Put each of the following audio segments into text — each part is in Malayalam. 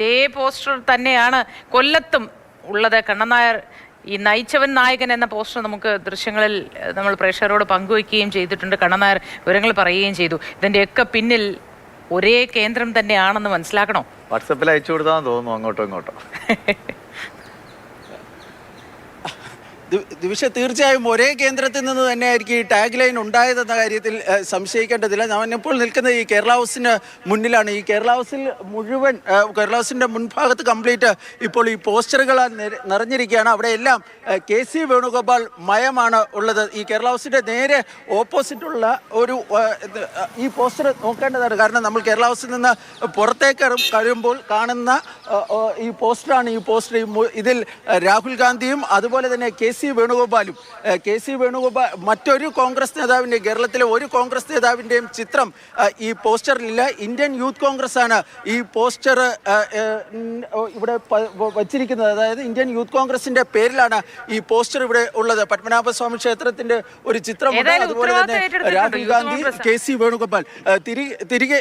ഇതേ പോസ്റ്റർ തന്നെയാണ് കൊല്ലത്തും ഉള്ളത്. കണ്ണനായർ ഈ നയിച്ചവൻ നായകൻ എന്ന പോസ്റ്റർ നമുക്ക് ദൃശ്യങ്ങളിൽ നമ്മൾ പ്രേക്ഷകരോട് പങ്കുവയ്ക്കുകയും ചെയ്തിട്ടുണ്ട്. കണ്ണനായർ വിവരങ്ങൾ പറയുകയും ചെയ്തു. ഇതിൻ്റെയൊക്കെ പിന്നിൽ ഒരേ കേന്ദ്രം തന്നെയാണെന്ന് മനസ്സിലാക്കണോ? വാട്സപ്പിൽ അയച്ചു കൊടുത്താന്ന് തോന്നുന്നു അങ്ങോട്ടോ ഇങ്ങോട്ടോ. ദിവിഷ, തീർച്ചയായും ഒരേ കേന്ദ്രത്തിൽ നിന്ന് തന്നെയായിരിക്കും ഈ ടാഗ് ലൈൻ ഉണ്ടായതെന്ന കാര്യത്തിൽ സംശയിക്കേണ്ടതില്ല. ഞാൻ ഇപ്പോൾ നിൽക്കുന്നത് ഈ കേരള ഹൗസിന് മുന്നിലാണ്. ഈ കേരള ഹൗസിൽ മുഴുവൻ, കേരള ഹൗസിൻ്റെ മുൻഭാഗത്ത് കംപ്ലീറ്റ് ഇപ്പോൾ ഈ പോസ്റ്ററുകളാൽ നിറഞ്ഞിരിക്കുകയാണ്. അവിടെ എല്ലാം KC വേണുഗോപാൽ മയമാണ് ഉള്ളത്. ഈ കേരള ഹൗസിൻ്റെ നേരെ ഓപ്പോസിറ്റുള്ള ഒരു ഈ പോസ്റ്റർ നോക്കേണ്ടതാണ്. കാരണം നമ്മൾ കേരള ഹൗസിൽ നിന്ന് പുറത്തേക്ക് കഴിയുമ്പോൾ കാണുന്ന ഈ പോസ്റ്ററാണ്. ഈ പോസ്റ്റർ ഇതിൽ രാഹുൽ ഗാന്ധിയും അതുപോലെ തന്നെ KC വേണുഗോപാലും മറ്റൊരു കോൺഗ്രസ് നേതാവിൻ്റെയും, കേരളത്തിലെ ഒരു കോൺഗ്രസ് നേതാവിൻ്റെയും ചിത്രം ഈ പോസ്റ്ററിലില്ല. ഇന്ത്യൻ യൂത്ത് കോൺഗ്രസ് ആണ് ഈ പോസ്റ്റർ ഇവിടെ വച്ചിരിക്കുന്നത്. അതായത് ഇന്ത്യൻ യൂത്ത് കോൺഗ്രസിന്റെ പേരിലാണ് ഈ പോസ്റ്റർ ഇവിടെ ഉള്ളത്. പത്മനാഭസ്വാമി ക്ഷേത്രത്തിന്റെ ഒരു ചിത്രമുണ്ട്. അതുപോലെ തന്നെ രാഹുൽ ഗാന്ധി, KC വേണുഗോപാൽ തിരികെ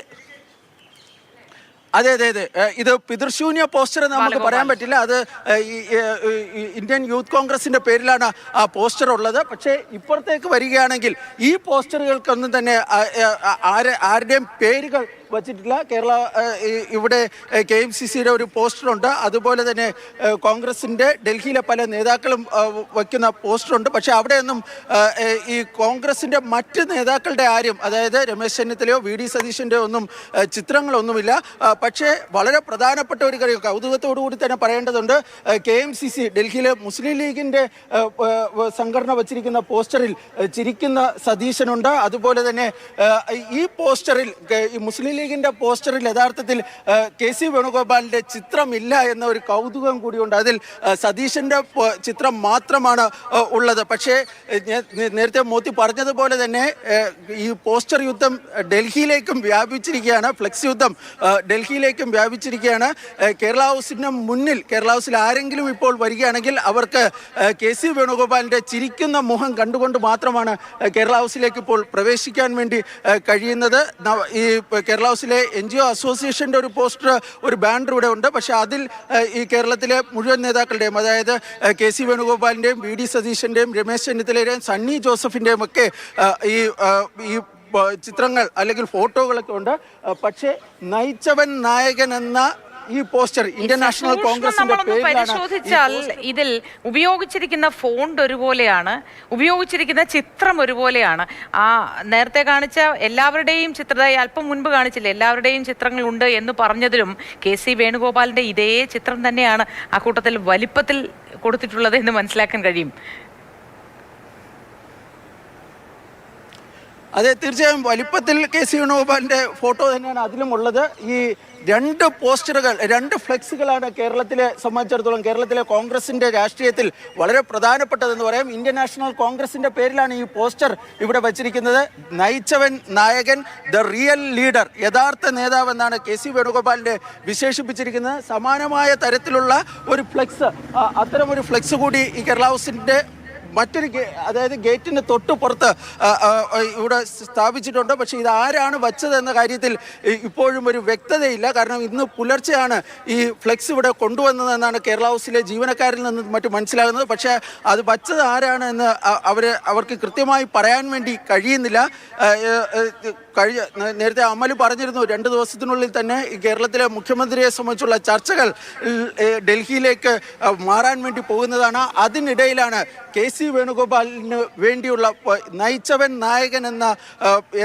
അതെ, ഇത് പിതൃശൂന്യ പോസ്റ്റർ എന്ന് നമുക്ക് പറയാൻ പറ്റില്ല. അത് ഇന്ത്യൻ യൂത്ത് കോൺഗ്രസിന്റെ പേരിലാണ് ആ പോസ്റ്റർ ഉള്ളത്. പക്ഷേ ഇപ്പുറത്തേക്ക് വരികയാണെങ്കിൽ ഈ പോസ്റ്ററുകൾക്കൊന്നും തന്നെ ആരുടെയും പേരുകൾ വച്ചിട്ടില്ല. ഇവിടെ KMCCയുടെ ഒരു പോസ്റ്ററുണ്ട്. അതുപോലെ തന്നെ കോൺഗ്രസിൻ്റെ ഡൽഹിയിലെ പല നേതാക്കളും വയ്ക്കുന്ന പോസ്റ്ററുണ്ട്. പക്ഷേ അവിടെയൊന്നും ഈ കോൺഗ്രസിൻ്റെ മറ്റ് നേതാക്കളുടെ ആരും, അതായത് രമേശ് ചെന്നിത്തലയോ VD സതീശൻ്റെയോ ഒന്നും ചിത്രങ്ങളൊന്നുമില്ല. പക്ഷേ വളരെ പ്രധാനപ്പെട്ട ഒരു കാര്യം കൗതുകത്തോടു കൂടി തന്നെ പറയേണ്ടതുണ്ട്. KMCC ഡൽഹിയിലെ മുസ്ലിം ലീഗിൻ്റെ സംഘടന വച്ചിരിക്കുന്ന പോസ്റ്ററിൽ ചിരിക്കുന്ന സതീശനുണ്ട്. അതുപോലെ തന്നെ ഈ പോസ്റ്ററിൽ ഈ മുസ്ലിം ലീഗിന്റെ പോസ്റ്ററിൽ യഥാർത്ഥത്തിൽ KC വേണുഗോപാലിന്റെ ചിത്രമില്ല എന്ന ഒരു കൗതുകം കൂടിയുണ്ട്. അതിൽ സതീശന്റെ ചിത്രം മാത്രമാണ് ഉള്ളത്. പക്ഷേ നേരത്തെ മോത്തി പറഞ്ഞതുപോലെ തന്നെ ഈ പോസ്റ്റർ യുദ്ധം ഡൽഹിയിലേക്കും വ്യാപിച്ചിരിക്കുകയാണ്. ഫ്ലെക്സ് യുദ്ധം ഡൽഹിയിലേക്കും വ്യാപിച്ചിരിക്കുകയാണ്. കേരള ഹൗസിന്റെ മുന്നിൽ, കേരള ഹൗസിൽ ആരെങ്കിലും ഇപ്പോൾ വരികയാണെങ്കിൽ അവർക്ക് KC വേണുഗോപാലിന്റെ ചിരിക്കുന്ന മുഖം കണ്ടുകൊണ്ട് മാത്രമാണ് കേരള ഹൗസിലേക്ക് ഇപ്പോൾ പ്രവേശിക്കാൻ വേണ്ടി കഴിയുന്നത്. ഈ കേരള ഹൗസിലെ NGO അസോസിയേഷൻ്റെ ഒരു പോസ്റ്റർ, ഒരു ബാനർ ഇവിടെ ഉണ്ട്. പക്ഷേ അതിൽ ഈ കേരളത്തിലെ മുഴുവൻ നേതാക്കളുടെയും, അതായത് KC വേണുഗോപാലിൻ്റെയും VD സതീശൻ്റെയും രമേശ് ചെന്നിത്തലയുടെയും സണ്ണി ജോസഫിൻ്റെയും ഒക്കെ ഈ ചിത്രങ്ങൾ അല്ലെങ്കിൽ ഫോട്ടോകളൊക്കെ ഉണ്ട്. പക്ഷേ നയിച്ചവൻ നായകൻ എന്ന ഈ പോസ്റ്റർ ഇന്ത്യൻ നാഷണൽ കോൺഗ്രസിന്റെ പരിശോധിച്ചാൽ ഇതിൽ ഉപയോഗിച്ചിരിക്കുന്ന ഫോണ്ട് ഒരുപോലെയാണ്, ഉപയോഗിച്ചിരിക്കുന്ന ചിത്രം ഒരുപോലെയാണ്. ആ നേരത്തെ കാണിച്ച എല്ലാവരുടെയും ചിത്രത്തെ അല്പം മുൻപ് കാണിച്ചില്ലേ, എല്ലാവരുടെയും ചിത്രങ്ങളുണ്ട് എന്ന് പറഞ്ഞതിലും KC വേണുഗോപാലിന്റെ ഇതേ ചിത്രം തന്നെയാണ് ആ കൂട്ടത്തിൽ വലിപ്പത്തിൽ കൊടുത്തിട്ടുള്ളത് എന്ന് മനസ്സിലാക്കാൻ കഴിയും. അതെ, തീർച്ചയായും വലിപ്പത്തിൽ KC വേണുഗോപാലിന്റെ ഫോട്ടോ തന്നെയാണ് അതിലും ഉള്ളത്. ഈ രണ്ട് പോസ്റ്ററുകൾ, രണ്ട് ഫ്ലെക്സുകളാണ് കേരളത്തിലെ സംബന്ധിച്ചിടത്തോളം, കേരളത്തിലെ കോൺഗ്രസിന്റെ രാഷ്ട്രീയത്തിൽ വളരെ പ്രധാനപ്പെട്ടതെന്ന് പറയാം. ഇന്ത്യൻ നാഷണൽ കോൺഗ്രസിന്റെ പേരിലാണ് ഈ പോസ്റ്റർ ഇവിടെ വച്ചിരിക്കുന്നത്. നയിച്ചവൻ നായകൻ, ദ റിയൽ ലീഡർ, യഥാർത്ഥ നേതാവ് എന്നാണ് KC വേണുഗോപാലിനെ വിശേഷിപ്പിച്ചിരിക്കുന്നത്. സമാനമായ തരത്തിലുള്ള ഒരു ഫ്ലെക്സ്, അത്തരമൊരു ഫ്ലെക്സ് കൂടി ഈ കേരള ഹൗസിന്റെ മറ്റൊരു അതായത് ഗേറ്റിന് തൊട്ട് പുറത്ത് ഇവിടെ സ്ഥാപിച്ചിട്ടുണ്ട്. പക്ഷേ ഇത് ആരാണ് വച്ചത് എന്ന കാര്യത്തിൽ ഇപ്പോഴും ഒരു വ്യക്തതയില്ല. കാരണം ഇന്ന് പുലർച്ചെയാണ് ഈ ഫ്ലെക്സ് ഇവിടെ കൊണ്ടുവന്നതെന്നാണ് കേരള ഹൗസിലെ ജീവനക്കാരിൽ നിന്ന് മറ്റും മനസ്സിലാകുന്നത്. പക്ഷേ അത് വച്ചത് ആരാണ് എന്ന് അവർക്ക് കൃത്യമായി പറയാൻ വേണ്ടി കഴിയുന്നില്ല. നേരത്തെ അമൽ പറഞ്ഞിരുന്നു 2 ദിവസത്തിനുള്ളിൽ തന്നെ കേരളത്തിലെ മുഖ്യമന്ത്രിയെ സംബന്ധിച്ചുള്ള ചർച്ചകൾ ഡൽഹിയിലേക്ക് മാറാൻ വേണ്ടി പോകുന്നതാണ്. അതിനിടയിലാണ് KC വേണുഗോപാലിന് വേണ്ടിയുള്ള നയിച്ചവൻ നായകൻ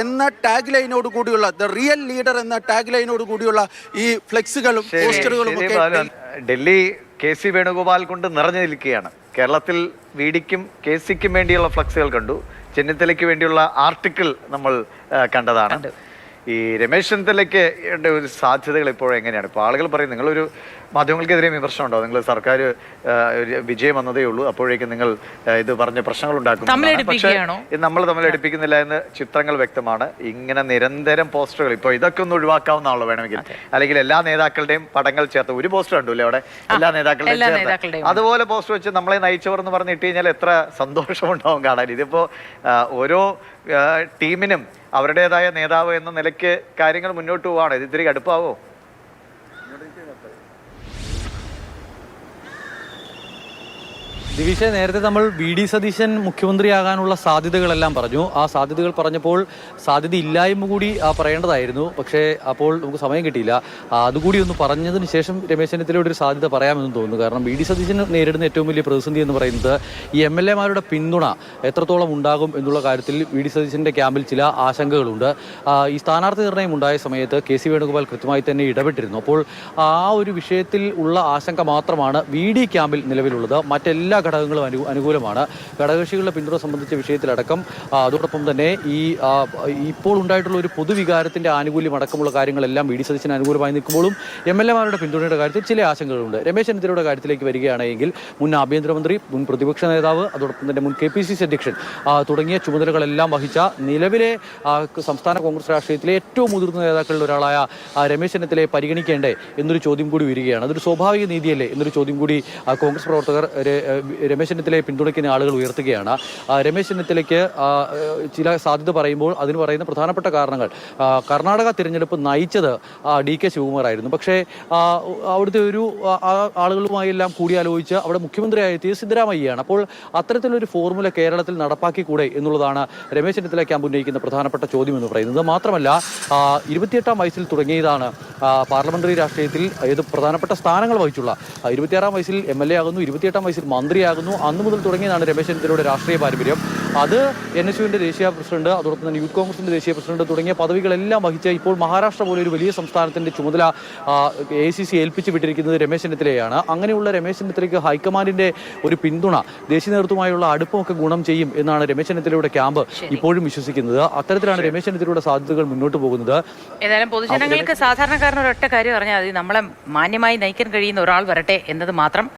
എന്ന ടാഗ് ലൈനോട് കൂടിയുള്ള, ദ റിയൽ ലീഡർ എന്ന ടാഗ് ലൈനോട് കൂടിയുള്ള ഈ ഫ്ലെക്സുകളും പോസ്റ്ററുകളും ഒക്കെ ഡൽഹി KC വേണുഗോപാൽ കൊണ്ട് നിറഞ്ഞു നിൽക്കുകയാണ്. കേരളത്തിൽ VDക്കും KCക്കും വേണ്ടിയുള്ള ഫ്ലക്സുകൾ കണ്ടു, ചെന്നിത്തലയ്ക്ക് വേണ്ടിയുള്ള ആർട്ടിക്കിൾ നമ്മൾ കണ്ടതാണ്. ഈ രമേശ് ചെന്നിത്തലയ്ക്ക് ഒരു സാധ്യതകൾ ഇപ്പോഴും എങ്ങനെയാണ്? ഇപ്പോൾ ആളുകൾ പറയും നിങ്ങളൊരു മാധ്യമങ്ങൾക്കെതിരെ വിമർശനം ഉണ്ടാവും, നിങ്ങൾ സർക്കാർ വിജയം വന്നതേ ഉള്ളൂ, അപ്പോഴേക്കും നിങ്ങൾ ഇത് പറഞ്ഞ പ്രശ്നങ്ങൾ ഉണ്ടാക്കും. പക്ഷേ നമ്മൾ തമ്മിലടിപ്പിക്കുന്നില്ല എന്ന് ചിത്രങ്ങൾ വ്യക്തമാണ്. ഇങ്ങനെ നിരന്തരം പോസ്റ്ററുകൾ, ഇപ്പോൾ ഇതൊക്കെ ഒന്ന് ഒഴിവാക്കാവുന്നതാണല്ലോ വേണമെങ്കിൽ, അല്ലെങ്കിൽ എല്ലാ നേതാക്കളുടെയും പടങ്ങൾ ചേർത്ത് ഒരു പോസ്റ്റർ ഉണ്ടല്ലേ അവിടെ, എല്ലാ നേതാക്കളുടെയും ചേർത്ത് അതുപോലെ പോസ്റ്റർ വെച്ച് നമ്മളെ നയിച്ചവർ എന്ന് പറഞ്ഞ് ഇട്ട് കഴിഞ്ഞാൽ എത്ര സന്തോഷമുണ്ടാവും കാണാൻ. ഇതിപ്പോൾ ഓരോ ടീമിനും അവരുടേതായ നേതാവ് എന്ന നിലയ്ക്ക് കാര്യങ്ങൾ മുന്നോട്ട് പോവാണ്. ഇത് ഇത്തിരി കടുപ്പാവോ? ദിവിഷെ, നേരത്തെ നമ്മൾ വി.ഡി. സതീശൻ മുഖ്യമന്ത്രിയാകാനുള്ള സാധ്യതകളെല്ലാം പറഞ്ഞു. ആ സാധ്യതകൾ പറഞ്ഞപ്പോൾ സാധ്യത ഇല്ലായ്മ കൂടി പറയേണ്ടതായിരുന്നു. പക്ഷേ അപ്പോൾ നമുക്ക് സമയം കിട്ടിയില്ല. അതുകൂടി ഒന്ന് പറഞ്ഞതിന് ശേഷം രമേശ് ചെന്നിത്തലയുടെ ഒരു സാധ്യത പറയാമെന്ന് തോന്നുന്നു. കാരണം വി.ഡി. സതീശൻ നേരിടുന്ന ഏറ്റവും വലിയ പ്രതിസന്ധി എന്ന് പറയുന്നത് ഈ MLA-മാരുടെ പിന്തുണ എത്രത്തോളം ഉണ്ടാകും എന്നുള്ള കാര്യത്തിൽ വി.ഡി. സതീശൻ്റെ ക്യാമ്പിൽ ചില ആശങ്കകളുണ്ട്. ഈ സ്ഥാനാർത്ഥി നിർണ്ണയം ഉണ്ടായ സമയത്ത് കെ.സി. വേണുഗോപാൽ കൃത്യമായി തന്നെ ഇടപെട്ടിരുന്നു. അപ്പോൾ ആ ഒരു വിഷയത്തിൽ ഉള്ള ആശങ്ക മാത്രമാണ് വി.ഡി. ക്യാമ്പിൽ നിലവിലുള്ളത്. മറ്റെല്ലാ ഘടകങ്ങളും അനുകൂലമാണ്. ഘടകകക്ഷികളുടെ പിന്തുണ സംബന്ധിച്ച വിഷയത്തിലടക്കം അതോടൊപ്പം തന്നെ ഇപ്പോൾ ഉണ്ടായിട്ടുള്ള ഒരു പൊതുവികാരത്തിന്റെ ആനുകൂല്യം അടക്കമുള്ള കാര്യങ്ങളെല്ലാം വി.ഡി. സതീശന് അനുകൂലമായി നിൽക്കുമ്പോഴും MLA-മാരുടെ പിന്തുണയുടെ കാര്യത്തിൽ ചില ആശങ്കകളുണ്ട്. രമേശ് ചെന്നിത്തലയുടെ കാര്യത്തിലേക്ക് വരികയാണെങ്കിൽ മുൻ ആഭ്യന്തരമന്ത്രി, മുൻ പ്രതിപക്ഷ നേതാവ്, അതോടൊപ്പം തന്നെ മുൻ KPCC അധ്യക്ഷൻ തുടങ്ങിയ ചുമതലകളെല്ലാം വഹിച്ച നിലവിലെ സംസ്ഥാന കോൺഗ്രസ് രാഷ്ട്രീയത്തിലെ ഏറ്റവും മുതിർന്ന നേതാക്കളിൽ ഒരാളായ രമേശ് ചെന്നിത്തലയെ പരിഗണിക്കേണ്ടേ എന്നൊരു ചോദ്യം കൂടി വരികയാണ്. അതൊരു സ്വാഭാവിക നീതിയല്ലേ എന്നൊരു ചോദ്യം കൂടി കോൺഗ്രസ് പ്രവർത്തകർ രമേശ് ചെന്നിത്തലയെ പിന്തുണയ്ക്കുന്ന ആളുകൾ ഉയർത്തുകയാണ്. രമേശ് ചെന്നിത്തലയ്ക്ക് ചില സാധ്യത പറയുമ്പോൾ അതിന് പറയുന്ന പ്രധാനപ്പെട്ട കാരണങ്ങൾ, കർണാടക തിരഞ്ഞെടുപ്പ് നയിച്ചത് DK ശിവകുമാറായിരുന്നു. പക്ഷേ അവിടുത്തെ ഒരു ആളുകളുമായി എല്ലാം കൂടിയാലോചിച്ച് അവിടെ മുഖ്യമന്ത്രിയായി എത്തിയത് സിദ്ധരാമയ്യയാണ്. അപ്പോൾ അത്തരത്തിലൊരു ഫോർമുല കേരളത്തിൽ നടപ്പാക്കിക്കൂടെ എന്നുള്ളതാണ് രമേശ് ചെന്നിത്തല ക്യാമ്പ് ഉന്നയിക്കുന്ന പ്രധാനപ്പെട്ട ചോദ്യം എന്ന് പറയുന്നത്. മാത്രമല്ല 28-ാം വയസ്സിൽ തുടങ്ങിയതാണ് പാർലമെന്ററി രാഷ്ട്രീയത്തിൽ ഏത് പ്രധാനപ്പെട്ട സ്ഥാനങ്ങൾ വഹിച്ചുള്ള 26-ാം വയസ്സിൽ MLA ആകുന്നു, 28-ാം വയസ്സിൽ മന്ത്രിയാകുന്നു. അന്ന് മുതൽ തുടങ്ങിയതാണ് രമേശ് ചെന്നിത്തലയുടെ രാഷ്ട്രീയ പാരമ്പര്യം. അത് NSUവിന്റെ ദേശീയ പ്രസിഡന്റ്, അതോടൊപ്പം തന്നെ യൂത്ത് കോൺഗ്രസിന്റെ ദേശീയ പ്രസിഡന്റ് തുടങ്ങിയ പദവികളെല്ലാം വഹിച്ച് ഇപ്പോൾ മഹാരാഷ്ട്ര പോലെ ഒരു വലിയ സംസ്ഥാനത്തിന്റെ ചുമതല ACC ഏൽപ്പിച്ചു വിട്ടിരിക്കുന്നത് രമേശ് ചെന്നിത്തലയാണ്. അങ്ങനെയുള്ള രമേശ് ചെന്നിത്തലയ്ക്ക് ഹൈക്കമാൻഡിന്റെ ഒരു പിന്തുണ, ദേശീയ നേതൃത്വമായുള്ള അടുപ്പമൊക്കെ ഗുണം ചെയ്യും എന്നാണ് രമേശ് ചെന്നിത്തലയുടെ ക്യാമ്പ് ഇപ്പോഴും വിശ്വസിക്കുന്നത്. അത്തരത്തിലാണ് രമേശ് ചെന്നിത്തലയുടെ സാധ്യതകൾ മുന്നോട്ട് പോകുന്നത്. ഏതായാലും പൊതുജനങ്ങൾക്ക് സാധാരണക്കാരനൊരൊറ്റ കാര്യം പറഞ്ഞാൽ മതി, നമ്മളെ മാന്യമായി നയിക്കാൻ കഴിയുന്ന ഒരാൾ വരട്ടെ എന്നത് മാത്രം